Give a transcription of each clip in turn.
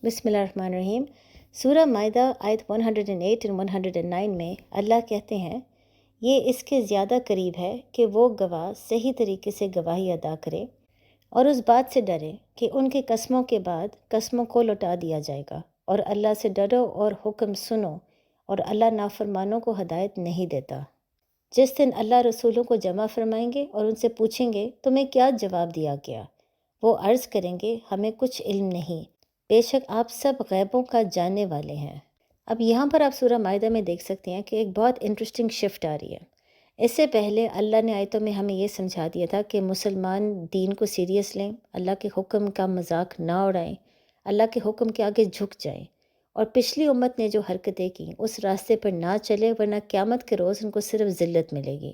بسم اللہ الرحمن الرحیم۔ سورہ مائدہ آیت 108 اور 109 میں اللہ کہتے ہیں، یہ اس کے زیادہ قریب ہے کہ وہ گواہ صحیح طریقے سے گواہی ادا کرے اور اس بات سے ڈرے کہ ان کے قسموں کے بعد قسموں کو لوٹا دیا جائے گا، اور اللہ سے ڈرو اور حکم سنو، اور اللہ نافرمانوں کو ہدایت نہیں دیتا۔ جس دن اللہ رسولوں کو جمع فرمائیں گے اور ان سے پوچھیں گے تمہیں کیا جواب دیا گیا، وہ عرض کریں گے ہمیں کچھ علم نہیں، بے شک آپ سب غیبوں کا جاننے والے ہیں۔ اب یہاں پر آپ سورہ مائدہ میں دیکھ سکتے ہیں کہ ایک بہت انٹرسٹنگ شفٹ آ رہی ہے۔ اس سے پہلے اللہ نے آیتوں میں ہمیں یہ سمجھا دیا تھا کہ مسلمان دین کو سیریس لیں، اللہ کے حکم کا مذاق نہ اڑائیں، اللہ کے حکم کے آگے جھک جائیں، اور پچھلی امت نے جو حرکتیں کیں اس راستے پر نہ چلے، ورنہ قیامت کے روز ان کو صرف ذلت ملے گی۔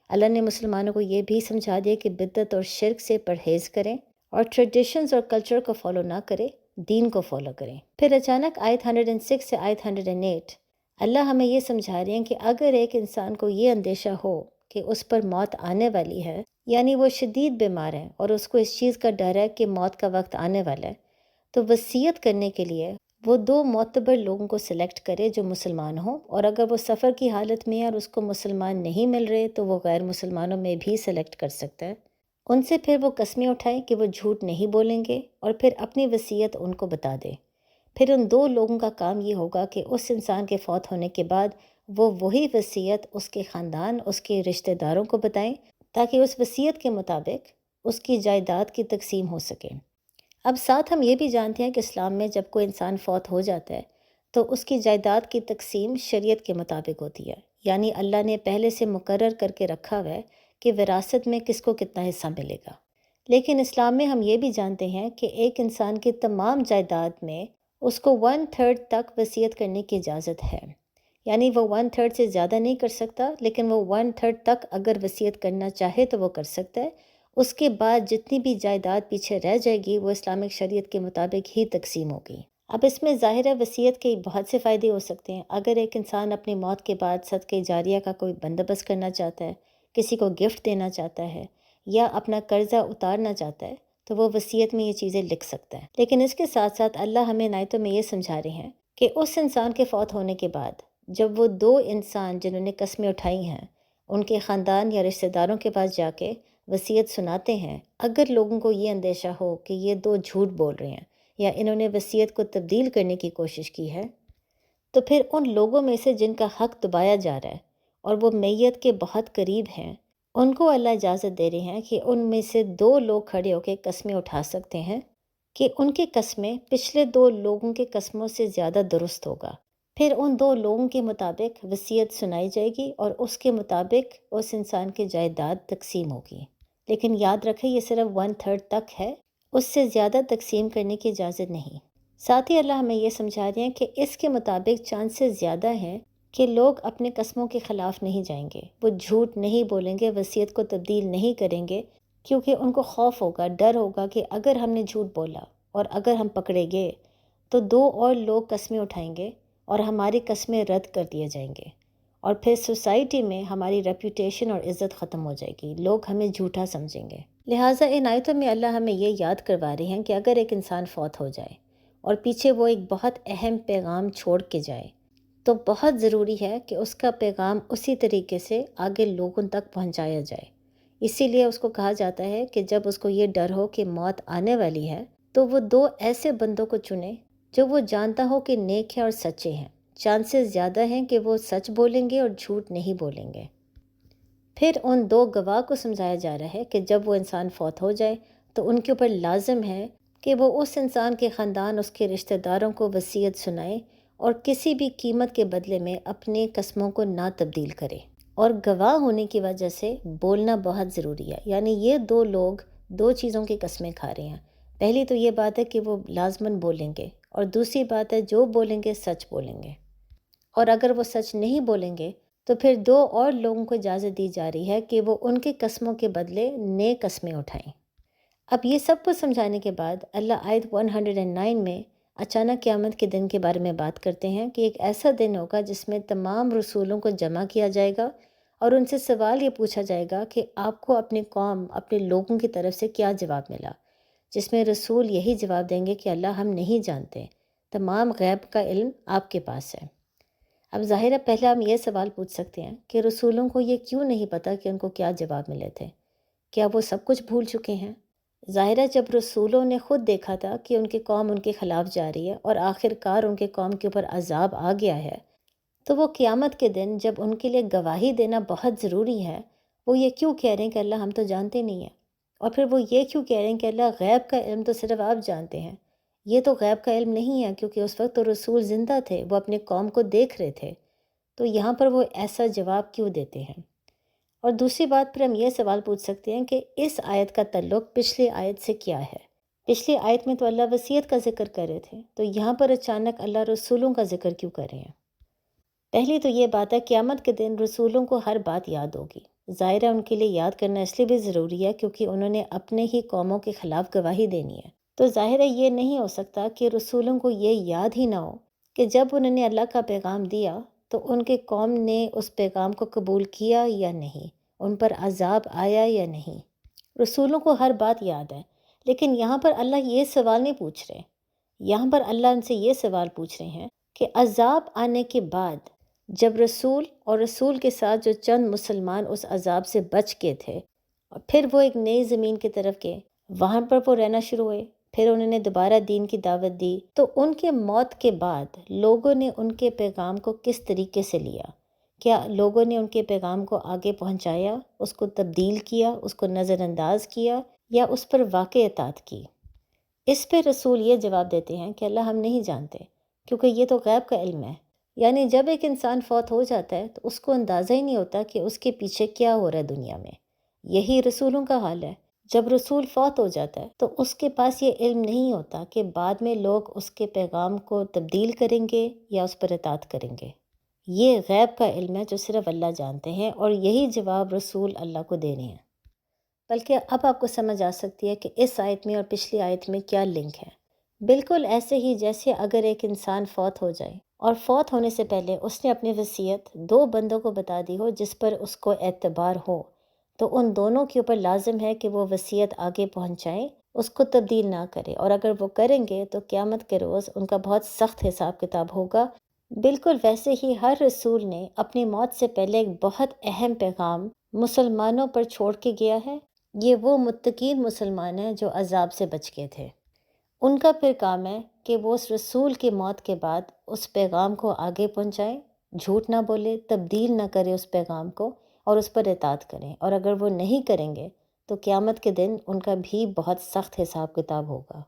اللہ نے مسلمانوں کو یہ بھی سمجھا دیا کہ بدعت اور شرک سے پرہیز کریں اور ٹریڈیشنز اور کلچر کو فالو نہ کریں، دین کو فالو کریں۔ پھر اچانک آیت 106 سے آیت 108 اللہ ہمیں یہ سمجھا رہے ہیں کہ اگر ایک انسان کو یہ اندیشہ ہو کہ اس پر موت آنے والی ہے، یعنی وہ شدید بیمار ہے اور اس کو اس چیز کا ڈر ہے کہ موت کا وقت آنے والا ہے، تو وصیت کرنے کے لیے وہ 2 معتبر لوگوں کو سلیکٹ کرے جو مسلمان ہوں، اور اگر وہ سفر کی حالت میں ہے اور اس کو مسلمان نہیں مل رہے تو وہ غیر مسلمانوں میں بھی سلیکٹ کر سکتا ہے۔ ان سے پھر وہ قسمیں اٹھائیں کہ وہ جھوٹ نہیں بولیں گے، اور پھر اپنی وصیت ان کو بتا دے۔ پھر ان 2 لوگوں کا کام یہ ہوگا کہ اس انسان کے فوت ہونے کے بعد وہ وہی وصیت اس کے خاندان، اس کے رشتہ داروں کو بتائیں، تاکہ اس وصیت کے مطابق اس کی جائیداد کی تقسیم ہو سکے۔ اب ساتھ ہم یہ بھی جانتے ہیں کہ اسلام میں جب کوئی انسان فوت ہو جاتا ہے تو اس کی جائیداد کی تقسیم شریعت کے مطابق ہوتی ہے، یعنی اللہ نے پہلے سے مقرر کر کے رکھا ہوا ہے کہ وراثت میں کس کو کتنا حصہ ملے گا۔ لیکن اسلام میں ہم یہ بھی جانتے ہیں کہ ایک انسان کی تمام جائیداد میں اس کو 1/3 تک وصیت کرنے کی اجازت ہے، یعنی وہ 1/3 سے زیادہ نہیں کر سکتا، لیکن وہ 1/3 تک اگر وصیت کرنا چاہے تو وہ کر سکتا ہے۔ اس کے بعد جتنی بھی جائیداد پیچھے رہ جائے گی وہ اسلامک شریعت کے مطابق ہی تقسیم ہوگی۔ اب اس میں ظاہر ہے وصیت کے بہت سے فائدے ہو سکتے ہیں۔ اگر ایک انسان اپنی موت کے بعد صدقہ جاریہ کا کوئی بندوبست کرنا چاہتا ہے، کسی کو گفٹ دینا چاہتا ہے، یا اپنا قرضہ اتارنا چاہتا ہے، تو وہ وصیت میں یہ چیزیں لکھ سکتا ہے۔ لیکن اس کے ساتھ ساتھ اللہ ہمیں آیتوں میں یہ سمجھا رہے ہیں کہ اس انسان کے فوت ہونے کے بعد جب وہ 2 انسان جنہوں نے قسمیں اٹھائی ہیں ان کے خاندان یا رشتہ داروں کے پاس جا کے وصیت سناتے ہیں، اگر لوگوں کو یہ اندیشہ ہو کہ یہ 2 جھوٹ بول رہے ہیں یا انہوں نے وصیت کو تبدیل کرنے کی کوشش کی ہے، تو پھر ان لوگوں میں سے جن کا حق دبایا جا رہا ہے اور وہ میت کے بہت قریب ہیں، ان کو اللہ اجازت دے رہے ہیں کہ ان میں سے 2 لوگ کھڑے ہو کے قسمیں اٹھا سکتے ہیں کہ ان کی قسمیں پچھلے 2 لوگوں کے قسموں سے زیادہ درست ہوگا۔ پھر ان 2 لوگوں کے مطابق وصیت سنائی جائے گی اور اس کے مطابق اس انسان کی جائیداد تقسیم ہوگی۔ لیکن یاد رکھیں یہ صرف 1/3 تک ہے، اس سے زیادہ تقسیم کرنے کی اجازت نہیں۔ ساتھ ہی اللہ ہمیں یہ سمجھا رہے ہیں کہ اس کے مطابق چانسز زیادہ ہیں کہ لوگ اپنے قسموں کے خلاف نہیں جائیں گے، وہ جھوٹ نہیں بولیں گے، وصیت کو تبدیل نہیں کریں گے، کیونکہ ان کو خوف ہوگا، ڈر ہوگا کہ اگر ہم نے جھوٹ بولا اور اگر ہم پکڑے گئے تو 2 اور لوگ قسمیں اٹھائیں گے اور ہماری قسمیں رد کر دیے جائیں گے، اور پھر سوسائٹی میں ہماری ریپوٹیشن اور عزت ختم ہو جائے گی، لوگ ہمیں جھوٹا سمجھیں گے۔ لہٰذا ان آیتوں میں اللہ ہمیں یہ یاد کروا رہے ہیں کہ اگر ایک انسان فوت ہو جائے اور پیچھے وہ ایک بہت اہم پیغام چھوڑ کے جائے تو بہت ضروری ہے کہ اس کا پیغام اسی طریقے سے آگے لوگوں تک پہنچایا جائے۔ اسی لیے اس کو کہا جاتا ہے کہ جب اس کو یہ ڈر ہو کہ موت آنے والی ہے تو وہ 2 ایسے بندوں کو چنے جو وہ جانتا ہو کہ نیک ہیں اور سچے ہیں۔ چانسز زیادہ ہیں کہ وہ سچ بولیں گے اور جھوٹ نہیں بولیں گے۔ پھر ان 2 گواہ کو سمجھایا جا رہا ہے کہ جب وہ انسان فوت ہو جائے تو ان کے اوپر لازم ہے کہ وہ اس انسان کے خاندان، اس کے رشتہ داروں کو وصیت سنائیں اور کسی بھی قیمت کے بدلے میں اپنے قسموں کو نہ تبدیل کرے۔ اور گواہ ہونے کی وجہ سے بولنا بہت ضروری ہے، یعنی یہ 2 لوگ 2 چیزوں کی قسمیں کھا رہے ہیں۔ پہلی تو یہ بات ہے کہ وہ لازماً بولیں گے، اور دوسری بات ہے جو بولیں گے سچ بولیں گے، اور اگر وہ سچ نہیں بولیں گے تو پھر 2 اور لوگوں کو اجازت دی جا رہی ہے کہ وہ ان کے قسموں کے بدلے نئے قسمیں اٹھائیں۔ اب یہ سب کچھ سمجھانے کے بعد اللہ آیت 109 میں اچانک قیامت کے دن کے بارے میں بات کرتے ہیں کہ ایک ایسا دن ہوگا جس میں تمام رسولوں کو جمع کیا جائے گا اور ان سے سوال یہ پوچھا جائے گا کہ آپ کو اپنے قوم، اپنے لوگوں کی طرف سے کیا جواب ملا، جس میں رسول یہی جواب دیں گے کہ اللہ ہم نہیں جانتے، تمام غیب کا علم آپ کے پاس ہے۔ اب ظاہر ہے پہلے ہم یہ سوال پوچھ سکتے ہیں کہ رسولوں کو یہ کیوں نہیں پتہ کہ ان کو کیا جواب ملے تھے؟ کیا وہ سب کچھ بھول چکے ہیں؟ ظاہر ہے جب رسولوں نے خود دیکھا تھا کہ ان کی قوم ان کے خلاف جا رہی ہے اور آخر کار ان کے قوم کے اوپر عذاب آ گیا ہے، تو وہ قیامت کے دن جب ان کے لیے گواہی دینا بہت ضروری ہے، وہ یہ کیوں کہہ رہے ہیں کہ اللہ ہم تو جانتے نہیں ہیں؟ اور پھر وہ یہ کیوں کہہ رہے ہیں کہ اللہ غیب کا علم تو صرف آپ جانتے ہیں؟ یہ تو غیب کا علم نہیں ہے، کیونکہ اس وقت تو رسول زندہ تھے، وہ اپنے قوم کو دیکھ رہے تھے۔ تو یہاں پر وہ ایسا جواب کیوں دیتے ہیں؟ اور دوسری بات پر ہم یہ سوال پوچھ سکتے ہیں کہ اس آیت کا تعلق پچھلی آیت سے کیا ہے؟ پچھلی آیت میں تو اللہ وصیت کا ذکر کر رہے تھے، تو یہاں پر اچانک اللہ رسولوں کا ذکر کیوں کر رہے ہیں؟ پہلی تو یہ بات ہے قیامت کے دن رسولوں کو ہر بات یاد ہوگی۔ ظاہر ہے ان کے لیے یاد کرنا اس لیے بھی ضروری ہے کیونکہ انہوں نے اپنے ہی قوموں کے خلاف گواہی دینی ہے۔ تو ظاہر ہے یہ نہیں ہو سکتا کہ رسولوں کو یہ یاد ہی نہ ہو کہ جب انہوں نے اللہ کا پیغام دیا تو ان کے قوم نے اس پیغام کو قبول کیا یا نہیں، ان پر عذاب آیا یا نہیں۔ رسولوں کو ہر بات یاد ہے، لیکن یہاں پر اللہ یہ سوال نہیں پوچھ رہے۔ یہاں پر اللہ ان سے یہ سوال پوچھ رہے ہیں کہ عذاب آنے کے بعد جب رسول اور رسول کے ساتھ جو چند مسلمان اس عذاب سے بچ کے تھے، اور پھر وہ ایک نئی زمین کی طرف گئے، وہاں پر وہ رہنا شروع ہوئے، پھر انہوں نے دوبارہ دین کی دعوت دی، تو ان کے موت کے بعد لوگوں نے ان کے پیغام کو کس طریقے سے لیا؟ کیا لوگوں نے ان کے پیغام کو آگے پہنچایا، اس کو تبدیل کیا، اس کو نظر انداز کیا، یا اس پر واقع اطاعت کی؟ اس پہ رسول یہ جواب دیتے ہیں کہ اللہ ہم نہیں جانتے، کیونکہ یہ تو غیب کا علم ہے۔ یعنی جب ایک انسان فوت ہو جاتا ہے تو اس کو اندازہ ہی نہیں ہوتا کہ اس کے پیچھے کیا ہو رہا ہے دنیا میں۔ یہی رسولوں کا حال ہے۔ جب رسول فوت ہو جاتا ہے تو اس کے پاس یہ علم نہیں ہوتا کہ بعد میں لوگ اس کے پیغام کو تبدیل کریں گے یا اس پر اطاعت کریں گے۔ یہ غیب کا علم ہے جو صرف اللہ جانتے ہیں، اور یہی جواب رسول اللہ کو دے رہے ہیں۔ بلکہ اب آپ کو سمجھ آ سکتی ہے کہ اس آیت میں اور پچھلی آیت میں کیا لنک ہے۔ بالکل ایسے ہی جیسے اگر ایک انسان فوت ہو جائے اور فوت ہونے سے پہلے اس نے اپنی وصیت دو بندوں کو بتا دی ہو جس پر اس کو اعتبار ہو، تو ان دونوں کے اوپر لازم ہے کہ وہ وصیت آگے پہنچائیں، اس کو تبدیل نہ کرے، اور اگر وہ کریں گے تو قیامت کے روز ان کا بہت سخت حساب کتاب ہوگا۔ بالکل ویسے ہی ہر رسول نے اپنی موت سے پہلے ایک بہت اہم پیغام مسلمانوں پر چھوڑ کے گیا ہے۔ یہ وہ متقین مسلمان ہیں جو عذاب سے بچ گئے تھے۔ ان کا پھر کام ہے کہ وہ اس رسول کی موت کے بعد اس پیغام کو آگے پہنچائیں، جھوٹ نہ بولے، تبدیل نہ کرے اس پیغام کو، اور اس پر اطاعت کریں، اور اگر وہ نہیں کریں گے تو قیامت کے دن ان کا بھی بہت سخت حساب کتاب ہوگا۔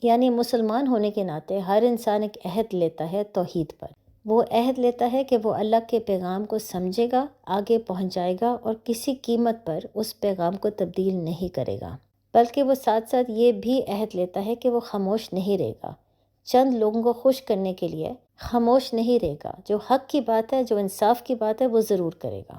یعنی مسلمان ہونے کے ناطے ہر انسان ایک عہد لیتا ہے توحید پر۔ وہ عہد لیتا ہے کہ وہ اللہ کے پیغام کو سمجھے گا، آگے پہنچائے گا، اور کسی قیمت پر اس پیغام کو تبدیل نہیں کرے گا۔ بلکہ وہ ساتھ ساتھ یہ بھی عہد لیتا ہے کہ وہ خاموش نہیں رہے گا، چند لوگوں کو خوش کرنے کے لیے خاموش نہیں رہے گا، جو حق کی بات ہے، جو انصاف کی بات ہے، وہ ضرور کرے گا۔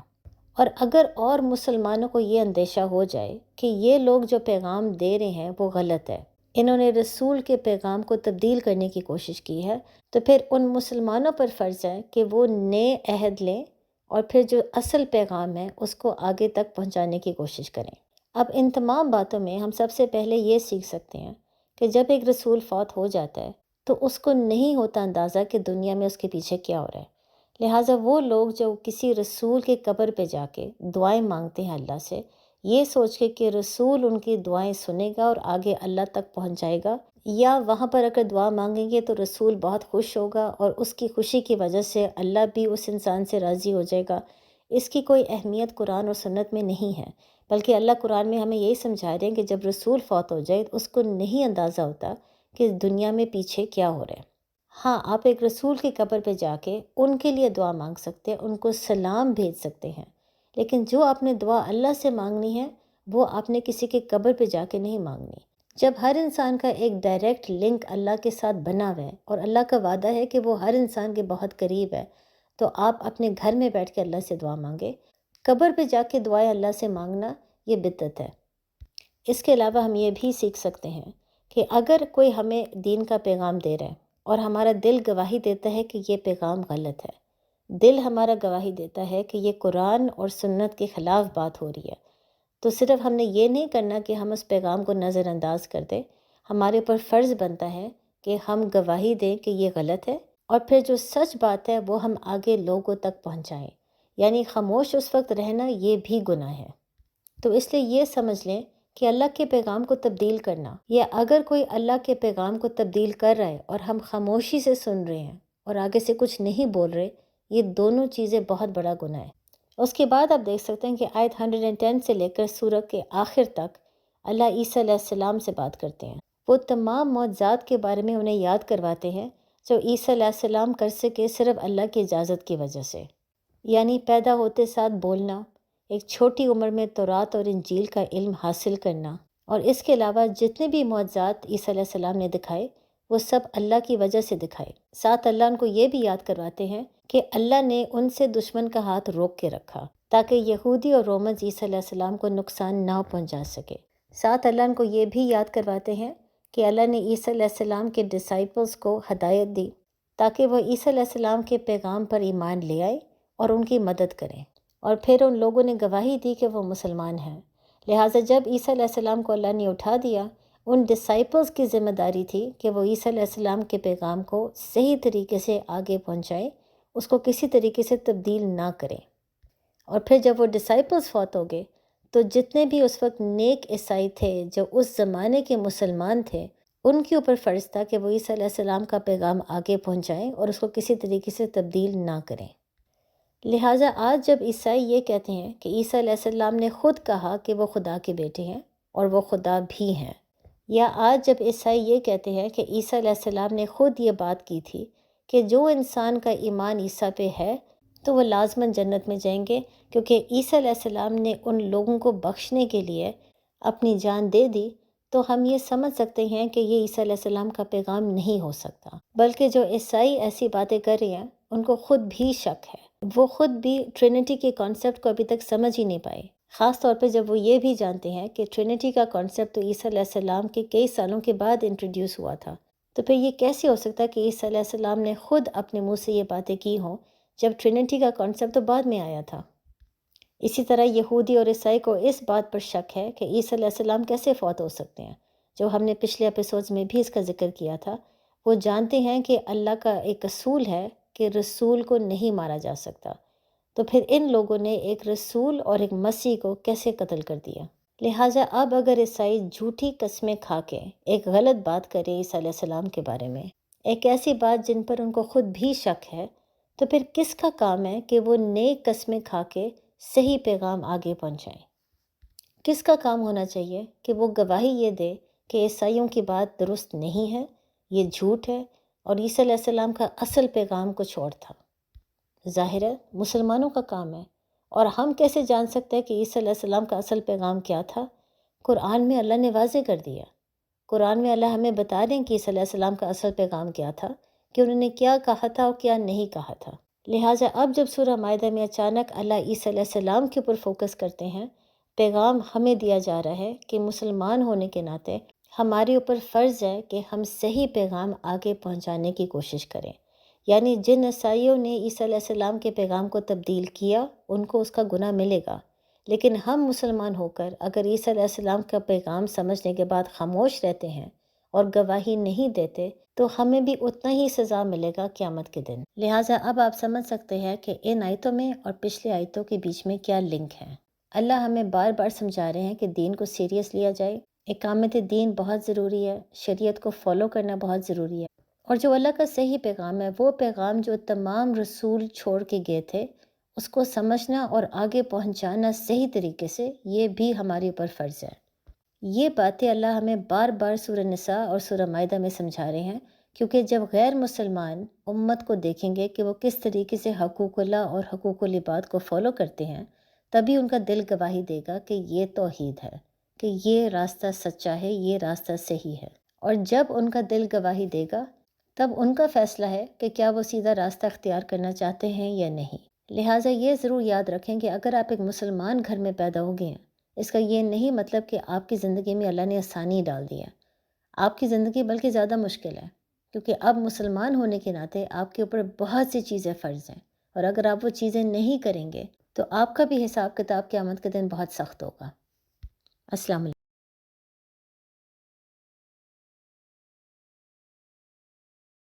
اور اگر اور مسلمانوں کو یہ اندیشہ ہو جائے کہ یہ لوگ جو پیغام دے رہے ہیں وہ غلط ہے، انہوں نے رسول کے پیغام کو تبدیل کرنے کی کوشش کی ہے، تو پھر ان مسلمانوں پر فرض ہے کہ وہ نئے عہد لیں اور پھر جو اصل پیغام ہے اس کو آگے تک پہنچانے کی کوشش کریں۔ اب ان تمام باتوں میں ہم سب سے پہلے یہ سیکھ سکتے ہیں کہ جب ایک رسول فوت ہو جاتا ہے تو اس کو نہیں ہوتا اندازہ کہ دنیا میں اس کے پیچھے کیا ہو رہا ہے۔ لہٰذا وہ لوگ جو کسی رسول کے قبر پہ جا کے دعائیں مانگتے ہیں اللہ سے، یہ سوچ کے کہ رسول ان کی دعائیں سنے گا اور آگے اللہ تک پہنچائے گا، یا وہاں پر اگر دعا مانگیں گے تو رسول بہت خوش ہوگا اور اس کی خوشی کی وجہ سے اللہ بھی اس انسان سے راضی ہو جائے گا، اس کی کوئی اہمیت قرآن اور سنت میں نہیں ہے۔ بلکہ اللہ قرآن میں ہمیں یہی سمجھا رہے ہیں کہ جب رسول فوت ہو جائے اس کو نہیں اندازہ ہوتا کہ دنیا میں پیچھے کیا ہو رہا ہے۔ ہاں، آپ ایک رسول کی قبر پہ جا کے ان کے لیے دعا مانگ سکتے ہیں، ان کو سلام بھیج سکتے ہیں، لیکن جو آپ نے دعا اللہ سے مانگنی ہے وہ آپ نے کسی کے قبر پہ جا کے نہیں مانگنی۔ جب ہر انسان کا ایک ڈائریکٹ لنک اللہ کے ساتھ بنا ہوا ہے اور اللہ کا وعدہ ہے کہ وہ ہر انسان کے بہت قریب ہے، تو آپ اپنے گھر میں بیٹھ کے اللہ سے دعا مانگے۔ قبر پہ جا کے دعائیں اللہ سے مانگنا یہ بدعت ہے۔ اس کے علاوہ ہم یہ بھی سیکھ سکتے ہیں کہ اگر کوئی ہمیں دین کا پیغام دے رہا ہے اور ہمارا دل گواہی دیتا ہے کہ یہ پیغام غلط ہے، دل ہمارا گواہی دیتا ہے کہ یہ قرآن اور سنت کے خلاف بات ہو رہی ہے، تو صرف ہم نے یہ نہیں کرنا کہ ہم اس پیغام کو نظر انداز کر دیں۔ ہمارے اوپر فرض بنتا ہے کہ ہم گواہی دیں کہ یہ غلط ہے، اور پھر جو سچ بات ہے وہ ہم آگے لوگوں تک پہنچائیں، یعنی خاموش اس وقت رہنا یہ بھی گناہ ہے۔ تو اس لیے یہ سمجھ لیں کہ اللہ کے پیغام کو تبدیل کرنا، یا اگر کوئی اللہ کے پیغام کو تبدیل کر رہا ہے اور ہم خاموشی سے سن رہے ہیں اور آگے سے کچھ نہیں بول رہے، یہ دونوں چیزیں بہت بڑا گناہ ہے۔ اس کے بعد آپ دیکھ سکتے ہیں کہ آیت 110 سے لے کر سورہ کے آخر تک اللہ عیسیٰ علیہ السلام سے بات کرتے ہیں۔ وہ تمام معجزات کے بارے میں انہیں یاد کرواتے ہیں جو عیسیٰ علیہ السلام کر سکے صرف اللہ کی اجازت کی وجہ سے، یعنی پیدا ہوتے ساتھ بولنا، ایک چھوٹی عمر میں تورات اور انجیل کا علم حاصل کرنا، اور اس کے علاوہ جتنے بھی معجزات عیسیٰ علیہ السلام نے دکھائے وہ سب اللہ کی وجہ سے دکھائے۔ ساتھ اللہ ان کو یہ بھی یاد کرواتے ہیں کہ اللہ نے ان سے دشمن کا ہاتھ روک کے رکھا تاکہ یہودی اور رومنز عیسیٰ علیہ السلام کو نقصان نہ پہنچا سکے۔ ساتھ اللہ ان کو یہ بھی یاد کرواتے ہیں کہ اللہ نے عیسیٰ علیہ السلام کے ڈسائپلز کو ہدایت دی تاکہ وہ عیسیٰ علیہ السلام کے پیغام پر ایمان لے آئے اور ان کی مدد کریں، اور پھر ان لوگوں نے گواہی دی کہ وہ مسلمان ہیں۔ لہٰذا جب عیسیٰ علیہ السلام کو اللہ نے اٹھا دیا، ان ڈسائپلز کی ذمہ داری تھی کہ وہ عیسیٰ علیہ السلام کے پیغام کو صحیح طریقے سے آگے پہنچائیں، اس کو کسی طریقے سے تبدیل نہ کریں۔ اور پھر جب وہ ڈسائپلز فوت ہو گئے تو جتنے بھی اس وقت نیک عیسائی تھے جو اس زمانے کے مسلمان تھے، ان کے اوپر فرض تھا کہ وہ عیسیٰ علیہ السلام کا پیغام آگے پہنچائیں اور اس کو کسی طریقے سے تبدیل نہ کریں۔ لہٰذا آج جب عیسائی یہ کہتے ہیں کہ عیسیٰ علیہ السلام نے خود کہا کہ وہ خدا کے بیٹے ہیں اور وہ خدا بھی ہیں، یا آج جب عیسائی یہ کہتے ہیں کہ عیسیٰ علیہ السلام نے خود یہ بات کی تھی کہ جو انسان کا ایمان عیسیٰ پہ ہے تو وہ لازماً جنت میں جائیں گے، کیونکہ عیسیٰ علیہ السلام نے ان لوگوں کو بخشنے کے لیے اپنی جان دے دی، تو ہم یہ سمجھ سکتے ہیں کہ یہ عیسیٰ علیہ السلام کا پیغام نہیں ہو سکتا۔ بلکہ جو عیسائی ایسی باتیں کر رہے ہیں ان کو خود بھی شک ہے، وہ خود بھی ٹرینٹی کے کانسیپٹ کو ابھی تک سمجھ ہی نہیں پائے، خاص طور پہ جب وہ یہ بھی جانتے ہیں کہ ٹرینٹی کا کانسیپٹ تو عیسیٰ علیہ السلام کے کئی سالوں کے بعد انٹروڈیوس ہوا تھا۔ تو پھر یہ کیسے ہو سکتا ہے کہ عیسیٰ علیہ السلام نے خود اپنے منہ سے یہ باتیں کی ہوں جب ٹرینٹی کا کانسیپٹ تو بعد میں آیا تھا؟ اسی طرح یہودی اور عیسائی کو اس بات پر شک ہے کہ عیسیٰ علیہ السلام کیسے فوت ہو سکتے ہیں، جو ہم نے پچھلے ایپیسوڈز میں بھی اس کا ذکر کیا تھا۔ وہ جانتے ہیں کہ اللہ کا ایک اصول ہے کہ رسول کو نہیں مارا جا سکتا، تو پھر ان لوگوں نے ایک رسول اور ایک مسیح کو کیسے قتل کر دیا؟ لہٰذا اب اگر عیسائی جھوٹی قسمیں کھا کے ایک غلط بات کرے عیسیٰ علیہ السلام کے بارے میں، ایک ایسی بات جن پر ان کو خود بھی شک ہے، تو پھر کس کا کام ہے کہ وہ نیک قسمیں کھا کے صحیح پیغام آگے پہنچائیں؟ کس کا کام ہونا چاہیے کہ وہ گواہی یہ دے کہ عیسائیوں کی بات درست نہیں ہے، یہ جھوٹ ہے، اور عیسیٰ علیہ السلام کا اصل پیغام کچھ اور تھا؟ ظاہر ہے مسلمانوں کا کام ہے، اور ہم کیسے جان سکتے ہیں کہ عیسیٰ علیہ السلام کا اصل پیغام کیا تھا؟ قرآن میں اللہ نے واضح کر دیا۔ قرآن میں اللہ ہمیں بتا دیں کہ عیسیٰ علیہ السلام کا اصل پیغام کیا تھا، کہ انہوں نے کیا کہا تھا اور کیا نہیں کہا تھا۔ لہٰذا اب جب سورہ مائدہ میں اچانک اللہ عیسیٰ علیہ السلام کے اوپر فوکس کرتے ہیں، پیغام ہمیں دیا جا رہا ہے کہ مسلمان ہونے کے ناطے ہمارے اوپر فرض ہے کہ ہم صحیح پیغام آگے پہنچانے کی کوشش کریں، یعنی جن عیسائیوں نے عیسیٰ علیہ السلام کے پیغام کو تبدیل کیا ان کو اس کا گناہ ملے گا، لیکن ہم مسلمان ہو کر اگر عیسیٰ علیہ السلام کا پیغام سمجھنے کے بعد خاموش رہتے ہیں اور گواہی نہیں دیتے تو ہمیں بھی اتنا ہی سزا ملے گا قیامت کے دن۔ لہٰذا اب آپ سمجھ سکتے ہیں کہ ان آیتوں میں اور پچھلے آیتوں کے بیچ میں کیا لنک ہے۔ اللہ ہمیں بار بار سمجھا رہے ہیں کہ دین کو سیریس لیا جائے، اقامت دین بہت ضروری ہے، شریعت کو فالو کرنا بہت ضروری ہے، اور جو اللہ کا صحیح پیغام ہے، وہ پیغام جو تمام رسول چھوڑ کے گئے تھے، اس کو سمجھنا اور آگے پہنچانا صحیح طریقے سے، یہ بھی ہمارے اوپر فرض ہے۔ یہ باتیں اللہ ہمیں بار بار سورہ نساء اور سورہ مائدہ میں سمجھا رہے ہیں، کیونکہ جب غیر مسلمان امت کو دیکھیں گے کہ وہ کس طریقے سے حقوق اللہ اور حقوق العباد کو فالو کرتے ہیں، تبھی ان کا دل گواہی دے گا کہ یہ توحید ہے، کہ یہ راستہ سچا ہے، یہ راستہ صحیح ہے۔ اور جب ان کا دل گواہی دے گا تب ان کا فیصلہ ہے کہ کیا وہ سیدھا راستہ اختیار کرنا چاہتے ہیں یا نہیں۔ لہٰذا یہ ضرور یاد رکھیں کہ اگر آپ ایک مسلمان گھر میں پیدا ہو گئے ہیں، اس کا یہ نہیں مطلب کہ آپ کی زندگی میں اللہ نے آسانی ڈال دی ہے۔ آپ کی زندگی بلکہ زیادہ مشکل ہے، کیونکہ اب مسلمان ہونے کے ناطے آپ کے اوپر بہت سی چیزیں فرض ہیں، اور اگر آپ وہ چیزیں نہیں کریں گے تو آپ کا بھی حساب کتاب قیامت کے دن بہت سخت ہوگا۔ السلام علیکم۔